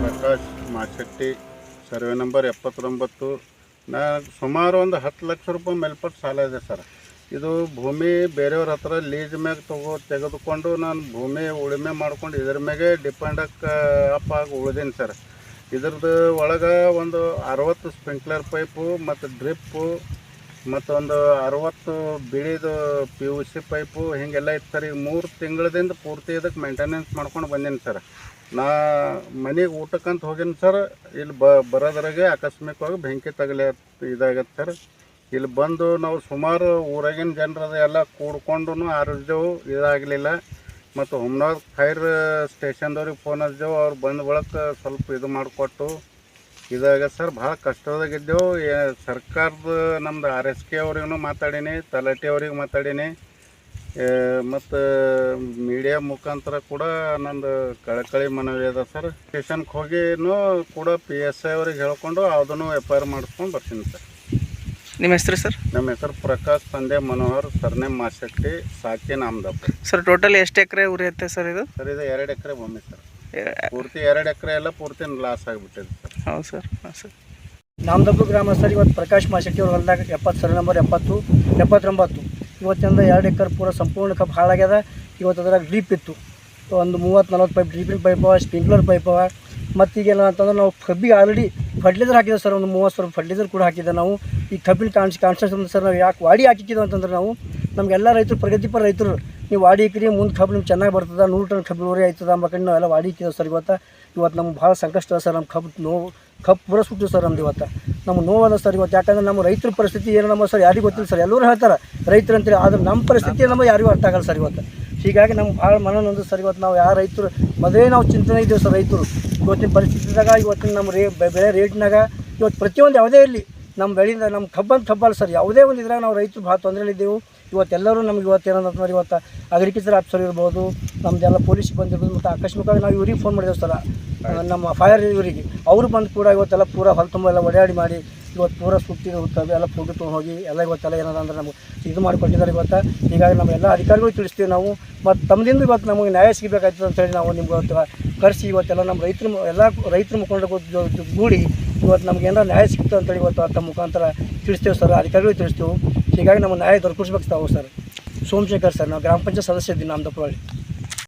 Prakash ಮಾಚಟ್ಟಿ, survey number 79. ಸುಮಾರು ಒಂದು 10 ಲಕ್ಷ ರೂಪಾಯಿ ಮೇಲ್ಪಟ್ಟು ಸಾಲ ಇದೆ ಸರ್. ಇದು ಭೂಮಿ ಬೇರೆಯವ್ರ ಹತ್ರ ಲೀಸ್ ಮ್ಯಾಗ ತೆಗೆದುಕೊಂಡು ನಾನು ಭೂಮಿ ಉಳುಮೆ ಮಾಡ್ಕೊಂಡು ಇದ್ರ ಮ್ಯಾಗೆ ಡಿಪೆಂಡ್ ಅಪ್ ಆಗಿ ಉಳಿದೀನಿ ಸರ್. ಇದ್ರದ್ದು ಒಳಗೆ ಒಂದು 60 ಸ್ಪ್ರಿಂಕ್ಲರ್ ಪೈಪು ಮತ್ತು ಡ್ರಿಪ್ಪು ಮತ್ತು ಒಂದು 60 ಬಿಳಿದು PVC ಪೈಪು ಹೀಗೆಲ್ಲ ಇತ್ತು ಸರ್. ಈಗ 3 ತಿಂಗಳದಿಂದ ಪೂರ್ತಿ ಇದಕ್ಕೆ ಮೇಂಟೆನೆನ್ಸ್ ಮಾಡ್ಕೊಂಡು ಬಂದೀನಿ ಸರ್. ನಾ ಮನೆಗೆ ಊಟಕ್ಕಂತ ಹೋಗೀನಿ ಸರ್. ಇಲ್ಲಿ ಬರೋದ್ರಾಗೆ ಆಕಸ್ಮಿಕವಾಗಿ ಬೆಂಕಿ ಇದಾಗತ್ತೆ ಸರ್. ಇಲ್ಲಿ ಬಂದು ನಾವು ಸುಮಾರು ಊರಾಗಿನ ಜನರದ ಎಲ್ಲ ಕೂಡ್ಕೊಂಡು ಆರಿಸಿದೆವು, ಇದಾಗಲಿಲ್ಲ. ಮತ್ತು ಹುಮ್ನಾಬಾದ್ ಫೈರ್ ಸ್ಟೇಷನ್ದವ್ರಿಗೆ ಫೋನ್ ಹಚ್ಚಿದೆವು, ಅವ್ರು ಬಂದ ಬಳಕ ಸ್ವಲ್ಪ ಇದು ಮಾಡಿಕೊಟ್ಟು ಇದಾಗ ಸರ್ ಭಾಳ ಕಷ್ಟದಾಗಿದ್ದೆವು. ಸರ್ಕಾರದ ನಮ್ದು RSK ಅವ್ರಿಗೂ ಮಾತಾಡೀನಿ, ತಲಾಟಿ ಅವ್ರಿಗೆ ಮಾತಾಡೀನಿ, ಮತ್ತು ಮೀಡಿಯಾ ಮುಖಾಂತರ ಕೂಡ ನಂದು ಕಳಕಳಿ ಮನವಿ ಅದ ಸರ್. ಸ್ಟೇಷನ್ಗೆ ಹೋಗಿನೂ ಕೂಡ PSI ಅವ್ರಿಗೆ ಹೇಳ್ಕೊಂಡು ಅದನ್ನು FIR ಮಾಡಿಸ್ಕೊಂಡು ಬರ್ತೀನಿ ಸರ್. ನಿಮ್ಮ ಹೆಸರು ಸರ್? ನಮ್ಮ ಹೆಸರು ಪ್ರಕಾಶ್, ತಂದೆ ಮನೋಹರ್, ಸರ್ನೇಮ್ ಮಾಚಟ್ಟಿ, ಸಾಕಿ ನಾಮದಪ್ಪ. ಸರ್ ಟೋಟಲ್ ಎಷ್ಟು ಎಕರೆ ಉರಿಯುತ್ತೆ ಸರ್ ಇದು? ಸರ್ ಇದು 2 ಎಕರೆ ಭೂಮಿ ಸರ್. ಪೂರ್ತಿ 2 ಎಕರೆ ಎಲ್ಲ ಪೂರ್ತಿ ಲಾಸ್ ಆಗಿಬಿಟ್ಟಿದೆ ಸರ್. ಹೌದು ಸರ್. ಹಾಂ ಸರ್. ನಾಮದಪ್ಪ ಗ್ರಾಮಸ್ಥರು ಇವತ್ತು ಪ್ರಕಾಶ್ ಮಾಚಟ್ಟಿ ಅವ್ರ ಹೊಲದಾಗ 70 ಸರ್ವೆ ನಂಬರ್ 70 79 ಇವತ್ತಿಂದ 2 ಎಕರೆ ಪೂರ ಸಂಪೂರ್ಣ ಕಬ್ಬು ಹಾಳಾಗ್ಯದ. ಇವತ್ತು ಅದ್ರಾಗ ಡ್ರಿಪ್ ಇತ್ತು, ಒಂದು 30-40 ಪೈಪ್ ಡ್ರಿಪ್ಪಿಂಗ್ ಪೈಪ್ ಅವ, ಸ್ಪ್ರಿಂಕ್ಲರ್ ಪೈಪ್ ಅವ. ಮತ್ತು ಈಗೆಲ್ಲ ಅಂತಂದ್ರೆ ನಾವು ಕಬ್ಬಿಗೆ ಆಲ್ರೆಡಿ ಫರ್ಟಿಲೈಸರ್ ಹಾಕಿದ್ದೇವೆ ಸರ್. ಒಂದು 30 ಸಾವಿರ ಫರ್ಟಿಲೈಸರ್ ಕೂಡ ಹಾಕಿದ್ದೆ ನಾವು. ಈ ಕಬ್ಬಿನ ಕಾನ್ಸೆಪ್ಟ್ ಸರ್ ನಾವು ಯಾಕೆ ವಾಡಿ ಹಾಕಿದ್ದೀವಿ ಅಂತಂದ್ರೆ ನಾವು ನಮಗೆಲ್ಲ ರೈತರು ಪ್ರಗತಿಪರ ರೈತರು ನೀವು ವಾಡಿ ಹಾಕಿರಿ ಮುಂದೆ ಕಬ್ಬು ನಿಮ್ಗೆ ಚೆನ್ನಾಗಿ ಬರ್ತದೆ, 100 ಟನ್ ಕಬ್ಬು ಇಳುವರಿ ಆಯ್ತದ ಅಂಬಕಂಡು ನಾವೆಲ್ಲ ವಾಡಿ ಹಾಕಿದ್ದೇವೆ ಸರ್. ಇವತ್ತು ನಮ್ಗೆ ಭಾಳ ಸಂಕಷ್ಟ ಅದ ಸರ್. ನಮ್ಮ ಕಬ್ಬು ಪೂರ ಸುಟ್ಟು ಸರ್. ನಮ್ದು ಇವತ್ತು ನಮ್ಗೆ ನೋವದ ಸರ್ ಇವತ್ತು. ಯಾಕಂದ್ರೆ ನಮ್ಮ ರೈತರ ಪರಿಸ್ಥಿತಿ ಏನು ನಮ್ಮ ಸರ್ ಯಾರಿಗೂ ಗೊತ್ತಿಲ್ಲ ಸರ್. ಎಲ್ಲರೂ ಹೇಳ್ತಾರೆ ರೈತರು ಅಂತೇಳಿ, ಆದ್ರೆ ನಮ್ಮ ಪರಿಸ್ಥಿತಿ ನಮಗೆ ಯಾರಿಗೂ ಅರ್ಥ ಆಗಲ್ಲ ಸರ್ ಇವತ್ತು. ಹೀಗಾಗಿ ನಮ್ಗೆ ಭಾಳ ಮನನೊಂದು ಸರ್. ಇವತ್ತು ನಾವು ಯಾವ ರೈತರು ಮೊದಲೇ ನಾವು ಚಿಂತನೆ ಇದ್ದೇವೆ ಸರ್. ರೈತರು ಇವತ್ತಿನ ಪರಿಸ್ಥಿತಿದಾಗ ಇವತ್ತಿನ ನಮ್ಮ ಬೆಳೆ ರೇಟ್ನಾಗ ಇವತ್ತು ಪ್ರತಿಯೊಂದು ಯಾವುದೇ ಇರಲಿ ನಮ್ಮ ಬೆಳೆಯಿಂದ ನಮ್ಮ ಕಬ್ಬಲ್ಲ ಸರ್. ಯಾವುದೇ ಒಂದು ಇದ್ರಾಗ ನಾವು ರೈತರು ಭಾಳ ತೊಂದರೆಯಲ್ಲಿದ್ದೆವು. ಇವತ್ತೆಲ್ಲರೂ ನಮ್ಗೆ ಏನಂತಂದ್ರೆ ಇವತ್ತು ಅಗ್ರಿಕಲ್ಚರ್ ಆಫೀಸರ್ ಇರ್ಬೋದು, ನಮ್ಮದೆಲ್ಲ ಪೊಲೀಸ್ ಬಂದಿರ್ಬೋದು, ಮತ್ತು ಆಕಸ್ಮಿಕವಾಗಿ ನಾವು ಇವ್ರಿಗೆ ಫೋನ್ ಮಾಡಿದ್ದೇವೆ ಸರ್, ನಮ್ಮ ಫೈರ್ ಇವರಿಗೆ. ಅವರು ಬಂದು ಕೂಡ ಇವತ್ತೆಲ್ಲ ಪೂರ ಹೊಲ ತುಂಬ ಎಲ್ಲ ಓಡಾಡಿ ಮಾಡಿ ಇವತ್ತು ಪೂರ ಸುತ್ತಿ ಹೋಗ್ತವೆ ಎಲ್ಲ ಫೋಟೋ ತೊಗೊಂಡು ಹೋಗಿ ಎಲ್ಲ ಇವತ್ತೆಲ್ಲ ಏನದ ಅಂದ್ರೆ ನಮಗೆ ಇದು ಮಾಡಿಕೊಟ್ಟಿದ್ದಾರೆ ಇವತ್ತು. ಹೀಗಾಗಿ ನಮ್ಮ ಎಲ್ಲ ಅಧಿಕಾರಿಗಳು ತಿಳಿಸ್ತೀವಿ ನಾವು. ಮತ್ತು ತಮ್ಮದಿಂದ ಇವತ್ತು ನಮಗೆ ನ್ಯಾಯ ಸಿಗಬೇಕಾಗ್ತದೆ ಅಂತೇಳಿ ನಾವು ನಿಮ್ಗೆ ಇವತ್ತು ಕರೆಸಿ ಇವತ್ತೆಲ್ಲ ನಮ್ಮ ರೈತರ ಮುಖಂಡರು ಗೂಡಿ ಇವತ್ತು ನಮ್ಗೆ ಏನಾರ ನ್ಯಾಯ ಸಿಗ್ತದೆ ಅಂತೇಳಿ ಇವತ್ತು ತಮ್ಮ ಮುಖಾಂತರ ತಿಳಿಸ್ತೇವೆ ಸರ್, ಅಧಿಕಾರಿಗಳು ತಿಳಿಸ್ತೇವೆ. ಹೀಗಾಗಿ ನಮ್ಮ ನ್ಯಾಯ ದೊರಕಿಸ್ಬೇಕು ತಾವು ಸರ್. ಸೋಮಶೇಖರ್ ಸರ್, ನಾವು ಗ್ರಾಮ ಪಂಚಾಯತ್ ಸದಸ್ಯ ಇದ್ದೀವಿ ನಾಮದಪ್ಪಳ್ಳಿ.